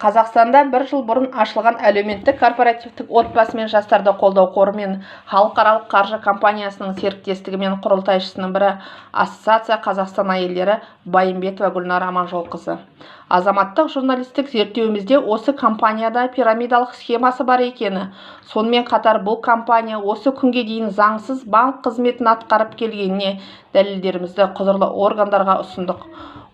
Қазақстанда бір жыл бұрын ашылған әлеуметтік корпоративтік отбасы мен жастарды қолдау қоры мен халықаралық қаржы компаниясының серіктестігімен құрылтайшысының бірі Ассоциация Қазақстан әйелдері Байымбетова Гүлнар Аманжолқызы. Азаматтық журналистік зерттеуімізде осы компанияда пирамидалық схемасы бар екені, сонымен қатар бұл компания осы күнге дейін заңсыз банк қызметін атқарып келгеніне дәлелдерімізді құзырлы органдарға ұсындық.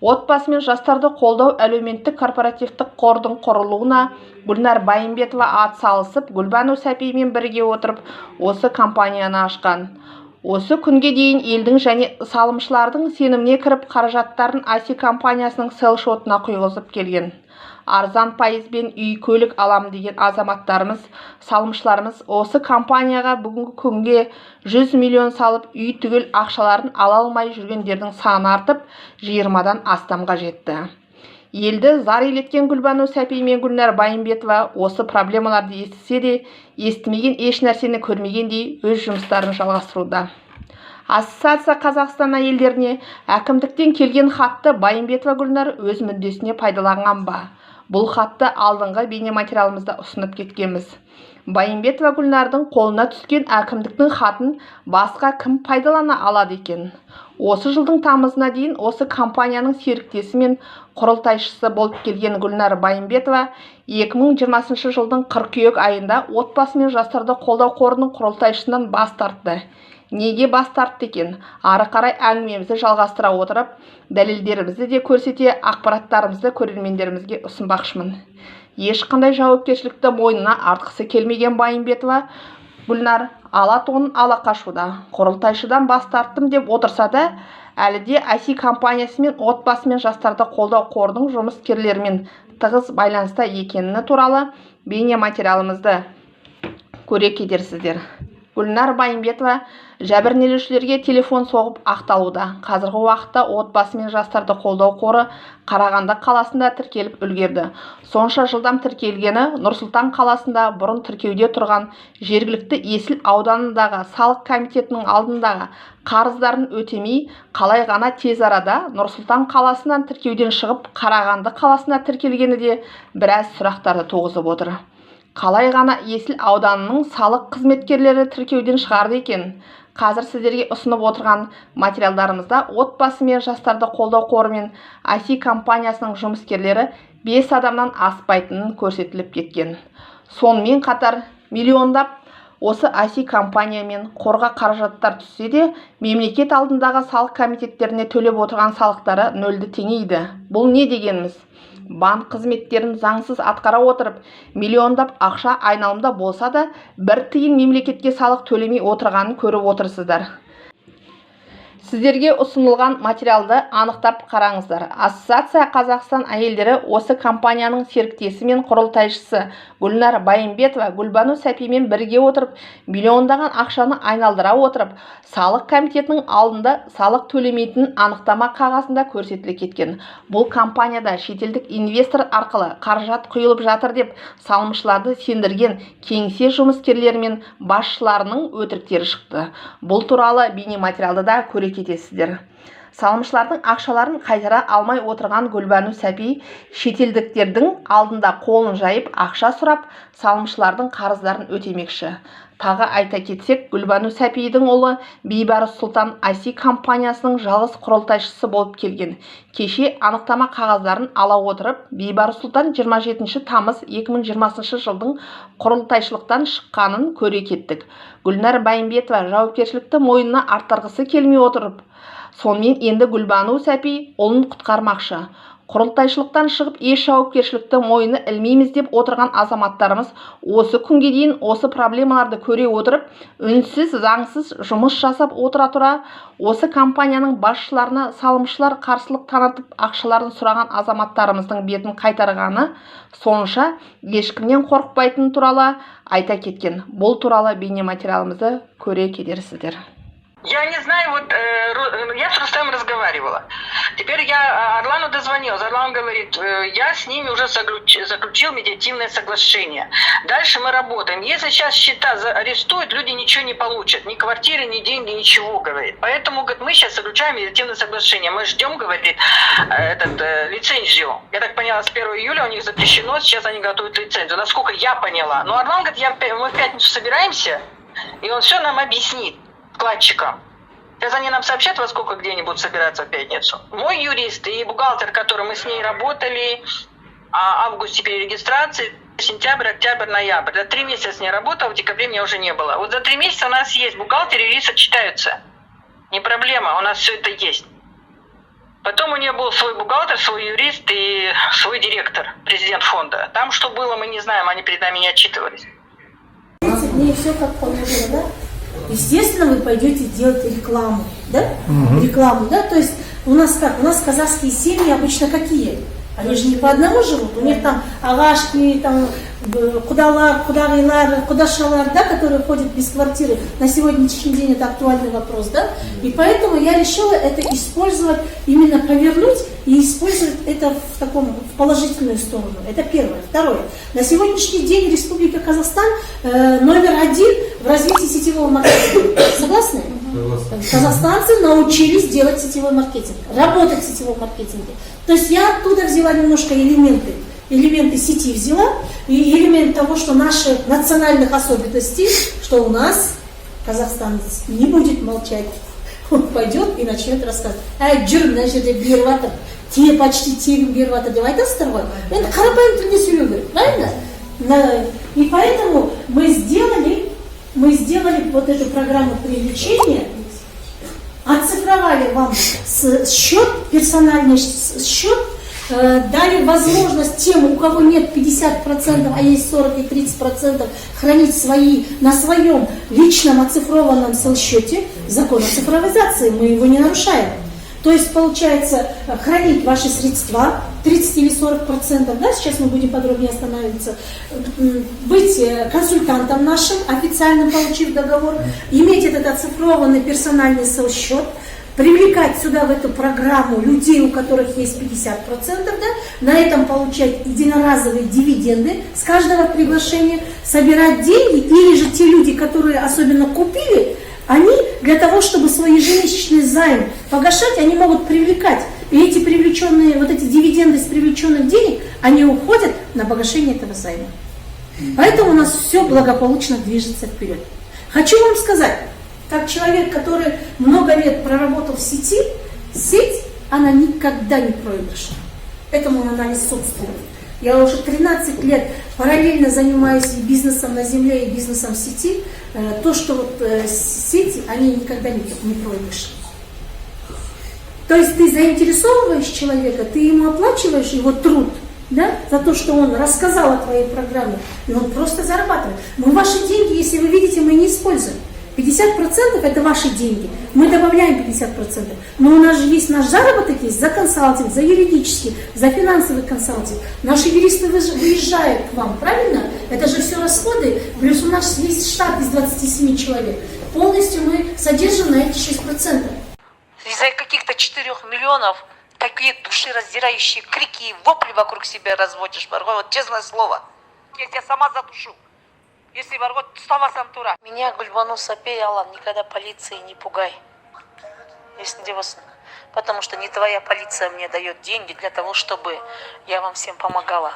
Отбасы мен жастарды қолдау әлеуметтік корпоративтік қордың құрылуына Гүлнар Байымбетова атсалысып, Гүлбану Сәпимен бірге отырып, осы компанияны ашқан. Осы күнге дейін елдің және салымшылардың сеніміне кіріп, қаражаттарын IC компаниясының селл-шотына құйғызып келген. Арзан пайызбен үй, көлік алам деген азаматтарымыз, салымшыларымыз осы компанияға бүгінгі күнге 100 миллион салып, үй түгел ақшаларын ала алмай жүргендердің саны артып, 20-дан астамға жетті. Елді зар елеткен Гүлбану Сәпи мен Гүлнар Байымбетова осы проблемаларды естісе де, естімеген еш нәрсені көрмегендей өз жұмыстарын жалғастыруда. Ассоциация Қазақстан әйелдеріне әкімдіктен келген хатты Байымбетова Гүлнар өз мүддесіне пайдаланған ба? Бұл хатты алдыңғы бейнематериалымызда ұсынып кеткенбіз. Байымбетова Гүлнардың қолына түскен әкімдіктің хатын басқа кім пайдалана алады екен? Осы жылдың тамызына дейін осы компанияның серіктесі мен құрылтайшысы болып келген Гүлнар Байымбетова 2020 жылдың қыркүйек айында отбасы мен жастарды қолдау қорының құрылтайшысынан бас тартты. Неге бас тартты екен? Ары қарай әңгімемізді жалғастыра отырып, дәлелдерімізді де көрсете, ақпараттарымызды көрермендерімізге ұсынбақшымын. Ешқандай жауапкершілікті мойнына артқысы келмеген Байымбетова Гүлнар ала тоңын ала қашуда. Құрылтайшыдан бас тарттым деп отырса да, әлі де IC компаниясы мен отбасы мен жастарды қолдау қорының жұмыскерлерімен тығыз байланыста екені туралы бейнематериалымызды көре кетерсіздер. Гүлнар Байымбетова жәбірленушілерге телефон соғып ақталуда. Қазіргі уақытта отбасы мен жастарды қолдау қоры Қарағанды қаласында тіркеліп үлгерді. Сонша жылдам тіркелгені Нұр-Сұлтан қаласында бұрын тіркеуде тұрған жергілікті Есіл ауданындағы салық комитетінің алдындағы қарыздарын өтемей, қалай ғана тез арада Нұр-Сұлтан қаласынан тіркеуден шығып Қарағанды қаласына тіркелгені де біраз сұрақтарды туғызып отыр. Қалай ғана Есіл ауданының салық қызметкерлері тіркеуден шығарды екен? Қазір сіздерге ұсынып отырған материалдарымызда отбасы мен жастарды қолдау қоры мен IC компаниясының жұмыскерлері 5 адамнан аспайтынын көрсетіліп кеткен. Сонымен қатар миллиондап осы IC компания мен қорға қаражаттар түссе де, мемлекет алдындағы салық комитеттеріне төлеп отырған салықтары нөлді теңейді. Бұл не дегеніміз? Банк қызметтерін заңсыз атқара отырып, миллиондап ақша айналымда болса да, бір тиын мемлекетке салық төлемей отырғанын көріп отырсыздар. Сіздерге ұсынылған материалды анықтап қараңыздар. Ассоциация Қазақстан әйелдері осы компанияның серіктесі мен құрылтайшысы Гүлнар Байымбетова Гүлбану Сәпимен бірге отырып, миллиондаған ақшаны айналдыра отырып, салық комитетінің алдында салық төлемейтінін анықтама қағазында көрсетіле кеткен. Бұл компанияда шетелдік инвестор арқылы қаражат құйылып жатыр деп салымшыларды сендірген кеңсе жұмыскерлері мен басшыларының өтіріктері шықты. Бұл туралы бейнематериалды да көре кетесіздер. Салымшылардың ақшаларын қайтара алмай отырған Гүлбану Сәпи шетелдіктердің алдында қолын жайып ақша сұрап, салымшылардың қарыздарын өтемекші. Тағы айта кетсек, Гүлбану Сәпидің ұлы Бейбарыс Сұлтан IC компаниясының жалғыз құрылтайшысы болып келген. Кеше анықтама қағаздарын ала отырып, Бейбарыс Сұлтан 27 тамыз 2020 жылдың құрылтайшылықтан шыққанын көре кеттік. Гүлнар Байымбетова жауапкершілікті мойнына арттырғысы келмей отырып, сонымен енді Гүлбану Сәпи ұлын құтқармақшы. Құрылтайшылықтан шығып, еш жауапкершілікті мойны ілмейміз деп отырған азаматтарымыз осы күнге дейін осы проблемаларды көре отырып, үнсіз, заңсыз жұмыс жасап отыра тұра, осы компанияның басшыларына салымшылар қарсылық танытып ақшаларын сұраған азаматтарымыздың бетін қайтарғаны сонша ешкімнен қорықпайтын туралы айта кеткен. Бұл туралы бейнематериалымызды көре кетерсіздер. Я не знаю, вот я с Рустемом разговаривала. Теперь я Орлану дозвонилась. Орлан говорит, я с ними уже заключил медиативное соглашение. Дальше мы работаем. Если сейчас счета арестуют, люди ничего не получат. Ни квартиры, ни деньги, ничего, говорит. Поэтому, говорит, мы сейчас заключаем медиативное соглашение. Мы ждем, говорит, лицензию. Я так поняла, с 1 июля у них запрещено, сейчас они готовят лицензию. Насколько я поняла. Но Орлан говорит, мы в пятницу собираемся, и он все нам объяснит. Вкладчикам. Сейчас они нам сообщат, во сколько где-нибудь будут собираться в пятницу. Мой юрист и бухгалтер, который мы с ней работали, августе перерегистрации, сентябрь, октябрь, ноябрь. За 3 месяца с ней работала, в декабре меня уже не было. Вот за 3 месяца у нас есть бухгалтер и юрист сочетаются. Не проблема, у нас все это есть. Потом у нее был свой бухгалтер, свой юрист и свой директор, президент фонда. Там что было, мы не знаем, они перед нами не отчитывались. 30 дней все как положено, да? Естественно, вы пойдете делать рекламу, да? Рекламу, да? То есть у нас как? У нас казахские семьи обычно какие? Они же не по одному живут, у них там агашки, там кудалар, кудагилар, кудашалар, да, которые ходят без квартиры. На сегодняшний день это актуальный вопрос, да? И поэтому я решила это использовать, именно повернуть и использовать это в положительную сторону. Это первое. Второе. На сегодняшний день Республика Казахстан номер 1 в развитии сетевого маркетинга. Согласны? Казахстанцы научились делать сетевой маркетинг, работать в сетевом маркетинге. То есть я оттуда взяла немножко элементы сети взяла, и элемент того, что наши национальных особенностей, что у нас казахстанец не будет молчать. Он пойдет и начнет рассказывать. Те почти тегін беріп жатыр деп айтасыздар ғой. Енді қарапайым тілде сөйлеу керек, правильно? И поэтому мы сделали вот эту программу привлечения, оцифровали вам счет, персональный счет, дали возможность тем, у кого нет 50%, а есть 40 и 30%, хранить на своем личном оцифрованном селл-счете. Закон о цифровизации, мы его не нарушаем. То есть, получается, хранить ваши средства, 30 или 40%, да, сейчас мы будем подробнее останавливаться, быть консультантом нашим, официально получив договор, иметь этот оцифрованный персональный селл-счет, привлекать сюда в эту программу людей, у которых есть 50%, да, на этом получать единоразовые дивиденды с каждого приглашения, собирать деньги, или же те люди, которые особенно купили, они для того, чтобы свой ежемесячный займ погашать, они могут привлекать. И эти привлеченные, вот эти дивиденды с привлеченных денег, они уходят на погашение этого займа. Поэтому у нас все благополучно движется вперед. Хочу вам сказать, как человек, который много лет проработал в сети, сеть, она никогда не проигрышна. Это мой анализ собственный. Я уже 13 лет параллельно занимаюсь и бизнесом на земле, и бизнесом в сети. То, что вот сети, они никогда не проигрышны. То есть ты заинтересовываешь человека, ты ему оплачиваешь его труд, да, за то, что он рассказал о твоей программе, и он просто зарабатывает. Мы ваши деньги, если вы видите, мы не используем. 50% это ваши деньги. Мы добавляем 50%. Но у нас же есть наш заработок, есть за консалтинг, за юридический, за финансовый консалтинг. Наши юристы выезжают к вам, правильно? Это же все расходы. Плюс у нас есть штат из 27 человек. Полностью мы содержим на эти 6%. Из-за каких-то 4 миллионов такие душераздирающие крики и вопли вокруг себя разводишь, Марго, вот честное слово. Я тебя сама задушу. Если Марго тустамасам тура. Меня Гульбану Сапей, Аллах, никогда полиции не пугай. Если девушка, потому что не твоя полиция мне дает деньги для того, чтобы я вам всем помогала.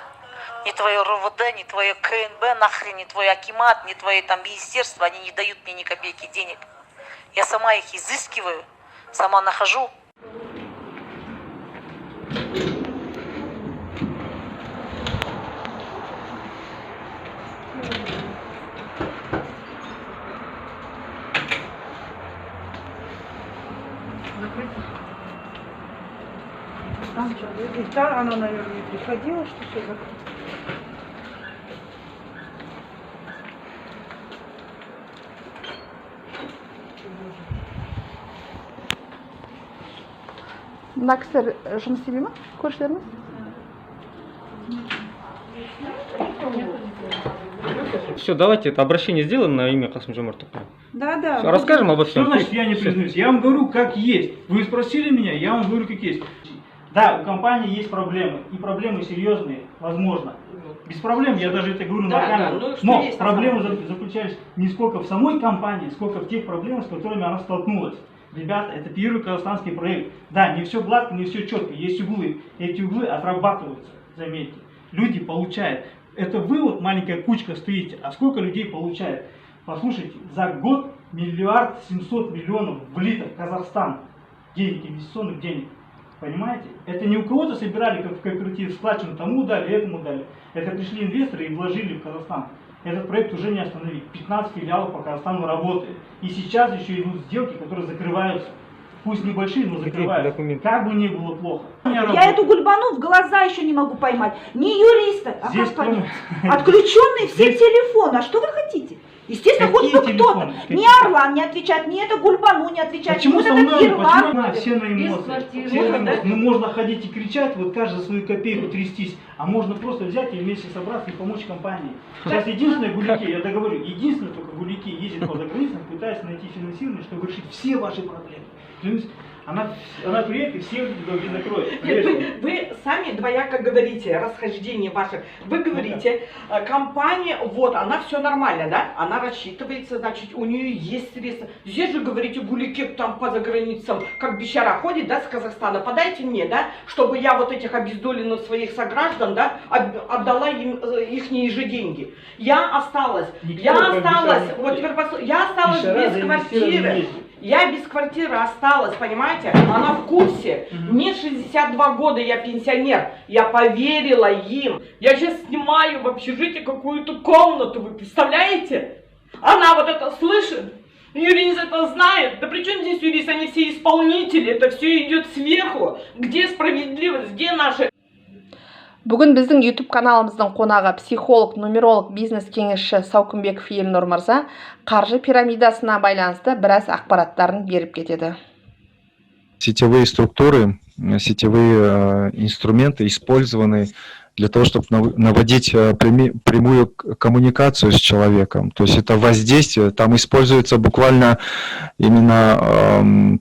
Ни твое РОВД, ни твое КНБ, нахрен, ни твой Акимат, ни твои там министерства, они не дают мне ни копейки денег. Я сама их изыскиваю, сама нахожу. Там что, да, она, наверное, не приходила, что все закрыто. мына кісілер жұмыс істемей ма, көршілеріңіз? Все, давайте это обращение сделаем на имя Касым-Жомарт Токаева. Да, да. Всё, расскажем обо Что всем. значит я не признаюсь? Я вам говорю, как есть. Вы спросили меня, я вам говорю, как есть. Да, у компании есть проблемы, и проблемы серьезные, возможно. Без проблем, я даже это говорю на камеру. Но проблемы заключались не сколько в самой компании, сколько в тех проблемах, с которыми она столкнулась. Ребята, это первый казахстанский проект. Да, не все гладко, не все четко, есть углы. Эти углы отрабатываются, заметьте. Люди получают. Это вы вот маленькая кучка стоите, а сколько людей получает? Послушайте, за год 1 700 000 000 влито в Казахстан денег, инвестиционных денег. Понимаете? Это не у кого-то собирали, как в кооператив, складчину, тому дали, этому дали. Это пришли инвесторы и вложили в Казахстан. Этот проект уже не остановить. 15 филиалов по Казахстану работает. И сейчас еще идут сделки, которые закрываются. Пусть небольшие, но закрываются. Как бы ни было плохо. Я эту Гульбану в глаза еще не могу поймать. Не юристы, а Здесь компания. Отключенные все телефоны. А что вы хотите? Естественно, хоть бы кто-то. Ни Орлан не отвечает, ни это Гульбану не отвечает. Почему ни со вот мной? этот Ерлан. Почему все на эмоциях? Все на эмоциях. Ну, можно ходить и кричать, вот каждый свою копейку трястись, а можно просто взять и вместе собраться и помочь компании. Сейчас единственное гулики, я договорю, единственное только гулики ездят по заграницам, пытаются найти финансирование, чтобы решить все ваши проблемы. Клянусь, она приедет и все долги закроет. Нет, вы сами двояко говорите, расхождение ваше. Вы говорите, компания, вот, она все нормально, да? Она рассчитывается, значит, у нее есть средства. Здесь же, говорите, гулики там по заграницам, как бещара ходит, да, с Казахстана. Подайте мне, да, чтобы я вот этих обездоленных своих сограждан, да, отдала им ихние же деньги. Я осталась, вот теперь послушайте, я осталась без квартиры. Я без квартиры осталась, понимаете? Она в курсе. Мне 62 года, я пенсионер. Я поверила им. Я сейчас снимаю в общежитии какую-то комнату, вы представляете? Она вот это слышит. Юрист это знает. Да при чем здесь юрист? Они все исполнители. Это все идет сверху. Где справедливость? Где наши... Бүгін біздің YouTube каналымыздың қонағы психолог, нумеролог, бизнес кеңесші Саукымбеков Елнұр мырза қаржы пирамидасына байланысты біраз ақпараттарын беріп кетеді. Сетевые структуры, сетевые инструменты использованы для того, чтобы наводить прямую коммуникацию с человеком. То есть это воздействие, там используется буквально именно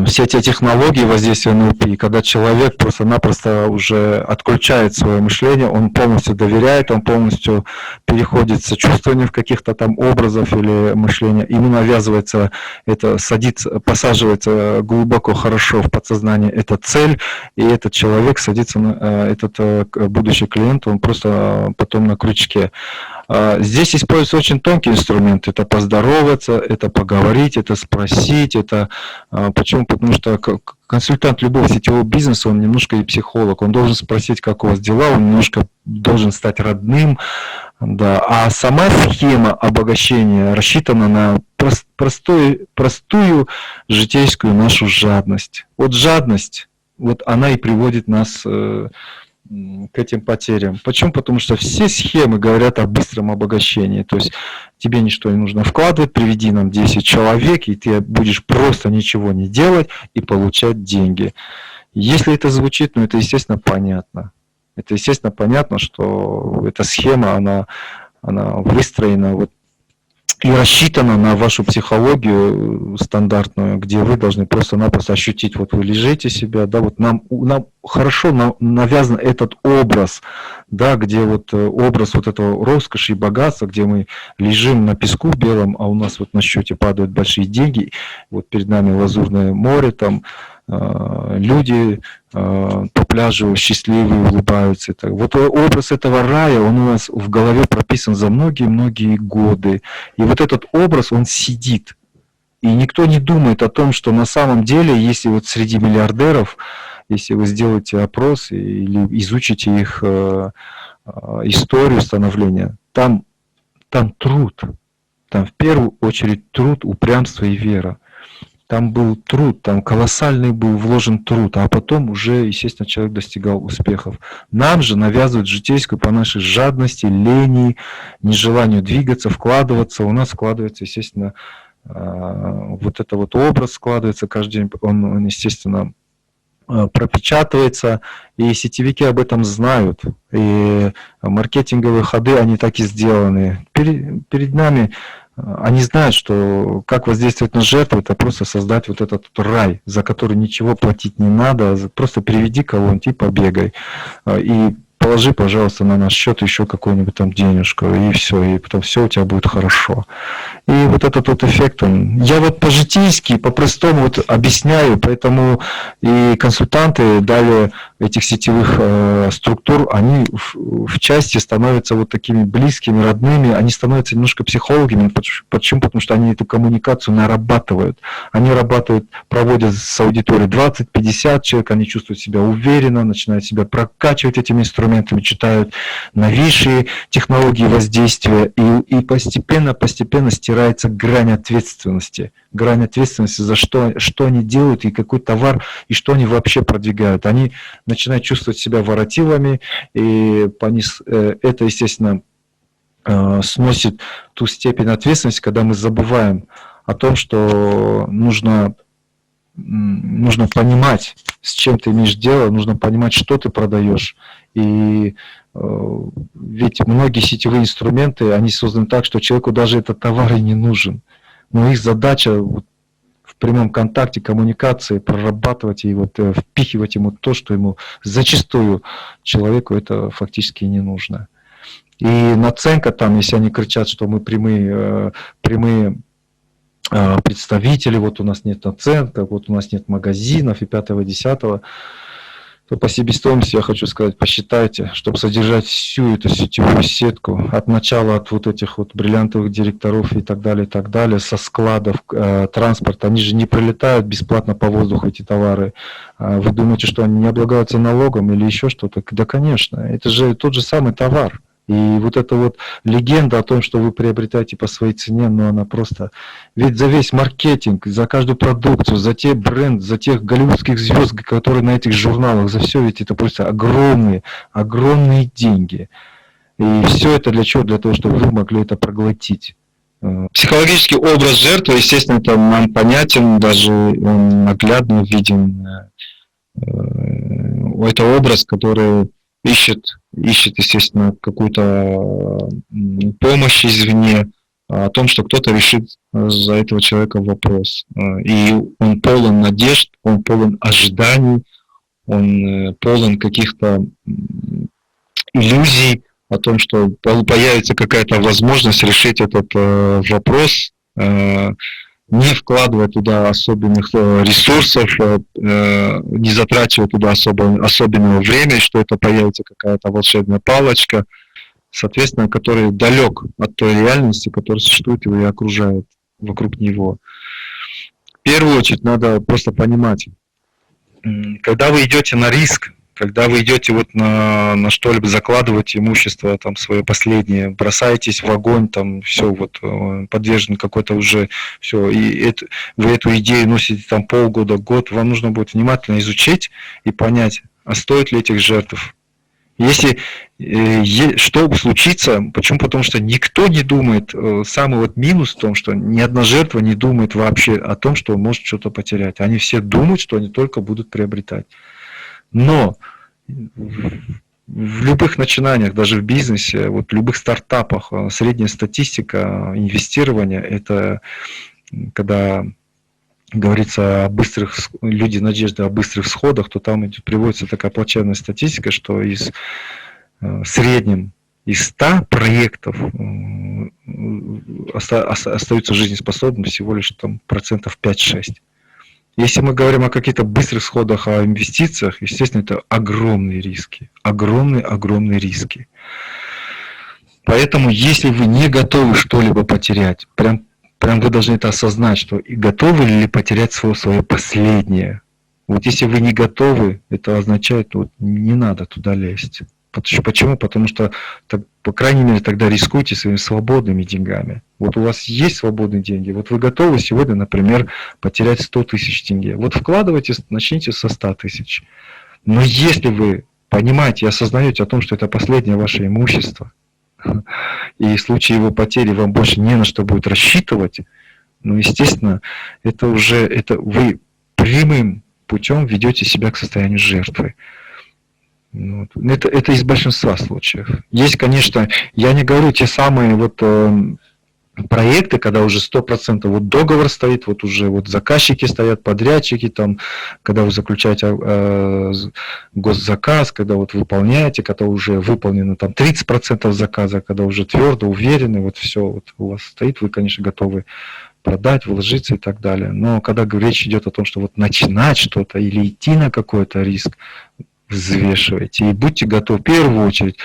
все эти технологии воздействия НЛП, когда человек просто-напросто уже отключает свое мышление, он полностью доверяет, он полностью переходит в сочувствование в каких-то там образов или мышления, ему навязывается это, садится, посаживается глубоко, хорошо в подсознание эта цель, и этот человек садится, этот будущий клиент, он просто потом на крючке. Здесь используются очень тонкие инструменты. Это поздороваться, это поговорить, это спросить. Это почему? Потому что консультант любого сетевого бизнеса, он немножко и психолог. Он должен спросить, как у вас дела, он немножко должен стать родным. Да. А сама схема обогащения рассчитана на простую житейскую нашу жадность. Вот жадность, вот она и приводит нас к этим потерям. Почему? Потому что все схемы говорят о быстром обогащении. То есть тебе ничто не нужно вкладывать, приведи нам 10 человек, и ты будешь просто ничего не делать и получать деньги. Если это звучит, ну это естественно понятно. Это естественно понятно, что эта схема, она выстроена вот и рассчитана на вашу психологию стандартную, где вы должны просто-напросто ощутить, вот вы лежите себя, да, вот нам хорошо навязан этот образ, да, где вот образ вот этого роскоши и богатства, где мы лежим на песку белом, а у нас вот на счете падают большие деньги, вот перед нами лазурное море, там люди по пляжу счастливые улыбаются. Вот образ этого рая, он у нас в голове прописан за многие-многие годы. И вот этот образ, он сидит. И никто не думает о том, что на самом деле, если вот среди миллиардеров, если вы сделаете опрос или изучите их историю становления, там труд. Там в первую очередь труд, упрямство и вера. Там был труд, там колоссальный был вложен труд, а потом уже, естественно, человек достигал успехов. Нам же навязывают житейскую по нашей жадности, лени, нежеланию двигаться, вкладываться. У нас складывается, естественно, вот это вот образ складывается каждый день, он естественно, пропечатывается, и сетевики об этом знают, и маркетинговые ходы, они так и сделаны. Перед нами они знают, что как воздействовать на жертву, это просто создать вот этот рай, за который ничего платить не надо, просто приведи кого-нибудь и побегай. И положи, пожалуйста, на наш счет еще какую-нибудь там денежку, и все, и потом все у тебя будет хорошо. И вот этот вот эффект, я вот по-житейски, по-простому вот объясняю, поэтому и консультанты далее этих сетевых структур, они в части становятся вот такими близкими, родными, они становятся немножко психологами. Почему? Потому что они эту коммуникацию нарабатывают. Они проводят с аудиторией 20-50 человек, они чувствуют себя уверенно, начинают себя прокачивать этими инструментами, читают новейшие технологии воздействия, и постепенно стирается грань ответственности за что они делают, и какой товар, и что они вообще продвигают. Они начинают чувствовать себя воротилами, и это, естественно, сносит ту степень ответственности, когда мы забываем о том, что нужно понимать, с чем ты имеешь дело, нужно понимать, что ты продаешь. И ведь многие сетевые инструменты, они созданы так, что человеку даже этот товар и не нужен. Но их задача в прямом контакте, коммуникации, прорабатывать и впихивать ему то, что ему зачастую человеку это фактически не нужно. И наценка там, если они кричат, что мы прямые представители, вот у нас нет наценок, вот у нас нет магазинов и 5-го, 10-го, то по себестоимости я хочу сказать, посчитайте, чтобы содержать всю эту сетевую сетку, от начала, от вот этих вот бриллиантовых директоров и так далее, со складов, транспорта, они же не прилетают бесплатно по воздуху, эти товары. Вы думаете, что они не облагаются налогом или еще что-то? Да, конечно, это же тот же самый товар. И вот эта вот легенда о том, что вы приобретаете по своей цене, ну она просто... Ведь за весь маркетинг, за каждую продукцию, за те бренды, за тех голливудских звезд, которые на этих журналах, за все ведь это просто огромные деньги. И все это для чего? Для того, чтобы вы могли это проглотить. Психологический образ жертвы, естественно, это нам понятен, даже он наглядно виден. Это образ, который ищет, естественно, какую-то помощь извне, о том, что кто-то решит за этого человека вопрос. И он полон надежд, он полон ожиданий, он полон каких-то иллюзий о том, что появится какая-то возможность решить этот вопрос, не вкладывая туда особенных ресурсов, не затрачивая туда особенного времени, что это появится какая-то волшебная палочка, соответственно, который далек от той реальности, которая существует и окружает вокруг него. В первую очередь надо просто понимать, когда вы идете на риск, когда вы идете вот на что-либо, закладываете имущество там свое последнее, бросаетесь в огонь, там все вот подвержен какой-то уже все, и вы эту идею носите там полгода, год, вам нужно будет внимательно изучить и понять, а стоит ли этих жертв. Если что случится, почему? Потому что никто не думает, самый вот минус в том, что ни одна жертва не думает вообще о том, что он может что-то потерять. Они все думают, что они только будут приобретать. Но в любых начинаниях, даже в бизнесе, вот в любых стартапах, средняя статистика инвестирования, это когда говорится о быстрых, люди надежды о быстрых сходах, то там приводится такая плачевная статистика, что в среднем из 100 проектов остаются жизнеспособными всего лишь там процентов 5-6. Если мы говорим о каких-то быстрых сходах, о инвестициях, естественно, это огромные риски. Огромные риски. Поэтому, если вы не готовы что-либо потерять, прям вы должны это осознать, что и готовы ли потерять свое последнее. Вот если вы не готовы, это означает, вот не надо туда лезть. Почему? Потому что, по крайней мере, тогда рискуйте своими свободными деньгами. Вот у вас есть свободные деньги, вот вы готовы сегодня, например, потерять 100 тысяч тенге. Вот вкладывайте, начните со 100 тысяч. Но если вы понимаете и осознаете о том, что это последнее ваше имущество, и в случае его потери вам больше не на что будет рассчитывать, ну, естественно, это вы прямым путем ведете себя к состоянию жертвы. Вот. Это из большинства случаев. Есть, конечно, я не говорю те самые вот проекты, когда уже 100% вот договор стоит, вот уже вот заказчики стоят, подрядчики, там, когда вы заключаете госзаказ, когда вот выполняете, когда уже выполнено там 30% заказа, когда уже твердо, уверены, вот все вот у вас стоит, вы, конечно, готовы продать, вложиться и так далее. Но когда речь идет о том, что вот начинать что-то или идти на какой-то риск, взвешивайте и будьте готовы в первую очередь.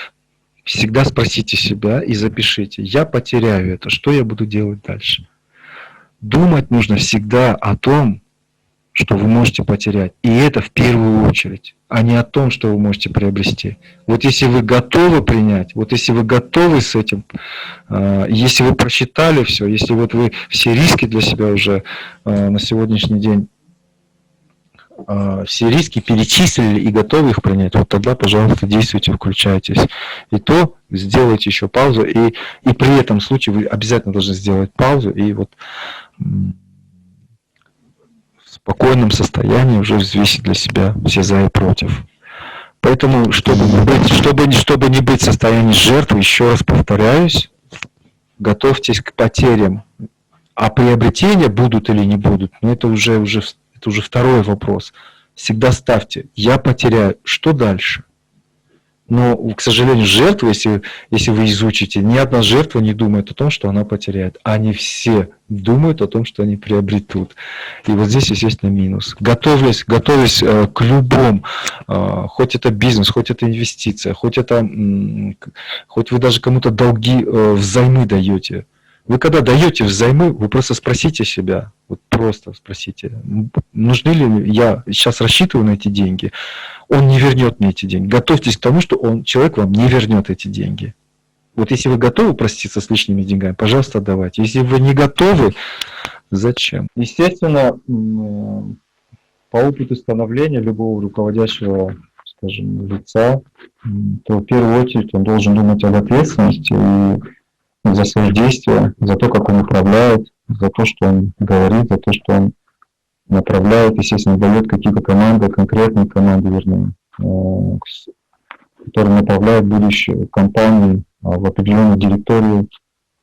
Всегда спросите себя и запишите, я потеряю это, что я буду делать дальше? Думать нужно всегда о том, что вы можете потерять. И это в первую очередь, а не о том, что вы можете приобрести. Вот если вы готовы принять, вот если вы готовы с этим, если вы просчитали все, если вот вы все риски для себя уже на сегодняшний день, все риски перечислили и готовы их принять, вот тогда, пожалуйста, действуйте, включайтесь. И то сделайте еще паузу, и при этом случае вы обязательно должны сделать паузу, и вот в спокойном состоянии уже взвесить для себя все за и против. Поэтому, чтобы не быть в состоянии жертвы, еще раз повторяюсь, готовьтесь к потерям. А приобретения будут или не будут, но это уже второй вопрос. Всегда ставьте, я потеряю, что дальше? Но, к сожалению, жертву, если вы изучите, ни одна жертва не думает о том, что она потеряет. Они все думают о том, что они приобретут. И вот здесь, естественно, минус. Готовясь к любому, хоть это бизнес, хоть это инвестиция, хоть вы даже кому-то долги взаймы даете. Вы когда даете взаймы, вы просто спросите себя, вот просто спросите, нужны ли я сейчас рассчитываю на эти деньги, он не вернет мне эти деньги. Готовьтесь к тому, что человек вам не вернет эти деньги. Вот если вы готовы проститься с лишними деньгами, пожалуйста, отдавайте. Если вы не готовы, зачем? Естественно, по опыту становления любого руководящего, скажем, лица, то в первую очередь он должен думать об ответственности и за свои действия, за то, как он управляет, за то, что он говорит, за то, что он направляет, естественно, дает какие-то команды, конкретные команды, вернее, которые направляют будущее компании в определенную директорию.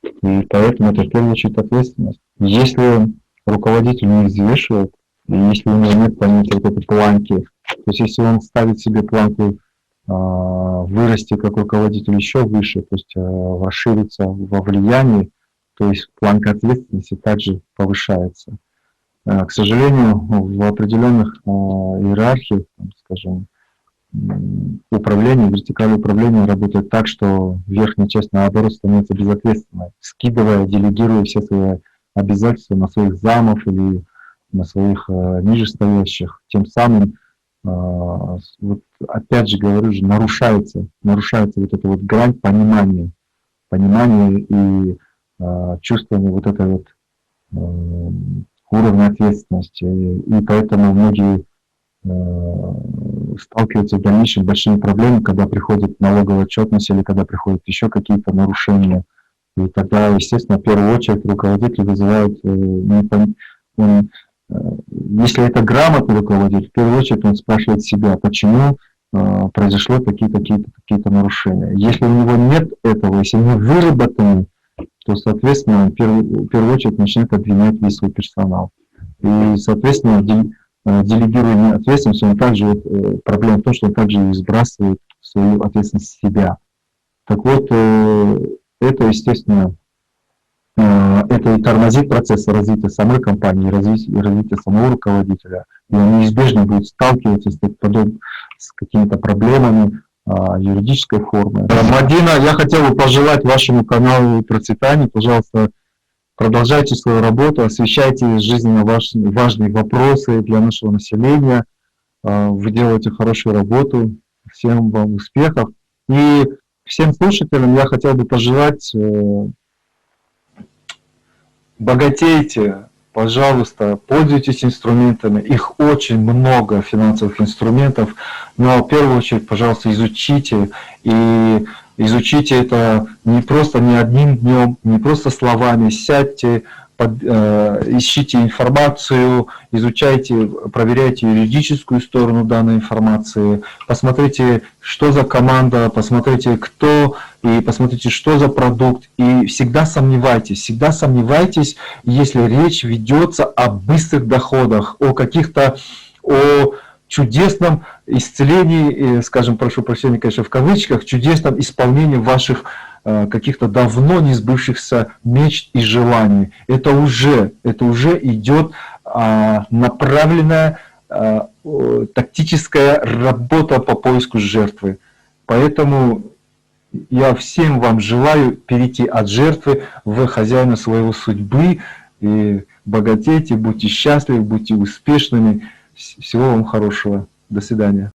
И поэтому это в первую очередь ответственность. Если руководитель не взвешивает, и если у него нет понятия вот этой планки, то есть если он ставит себе планку вырасти как руководитель еще выше, то есть расшириться во влиянии, то есть планка ответственности также повышается. К сожалению, в определенных иерархиях, скажем, вертикальное управление работает так, что верхняя часть, наоборот, становится безответственной, скидывая, делегируя все свои обязательства на своих замов или на своих нижестоящих, тем самым вот опять же говорю, нарушается вот эта вот грань понимания и чувствования вот этой вот уровня ответственности. И поэтому многие сталкиваются в дальнейшем с большими проблемами, когда приходит налоговая отчетность или когда приходят еще какие-то нарушения. И тогда, естественно, в первую очередь руководитель вызывает если это грамотный руководитель, в первую очередь он спрашивает себя, почему произошло какие-то нарушения. Если у него нет этого, если не выработаны, то, соответственно, он в первую очередь начинает обвинять весь свой персонал. И, соответственно, делегируя ответственность, он также, проблема в том, что он также и сбрасывает свою ответственность с себя. Так вот, это, естественно, это и тормозит процесс развития самой компании, развития самого руководителя. И он неизбежно будет сталкиваться с какими-то проблемами юридической формы. Мадина, я хотел бы пожелать вашему каналу процветания. Пожалуйста, продолжайте свою работу, освещайте жизненно важные вопросы для нашего населения. Вы делаете хорошую работу. Всем вам успехов. И всем слушателям я хотел бы пожелать: богатейте, пожалуйста, пользуйтесь инструментами, их очень много, финансовых инструментов, но в первую очередь, пожалуйста, изучите, и изучите это не одним днем, не просто словами, сядьте, ищите информацию, изучайте, проверяйте юридическую сторону данной информации, посмотрите, что за команда, посмотрите, кто, и посмотрите, что за продукт, и всегда сомневайтесь, если речь ведется о быстрых доходах, о каких-то, о чудесном исцелении, скажем, прошу прощения, конечно, в кавычках, чудесном исполнении ваших каких-то давно не сбывшихся мечт и желаний. Это уже идет направленная тактическая работа по поиску жертвы. Поэтому я всем вам желаю перейти от жертвы в хозяина своего судьбы, и богатейте, будьте счастливы, будьте успешными. Всего вам хорошего. До свидания.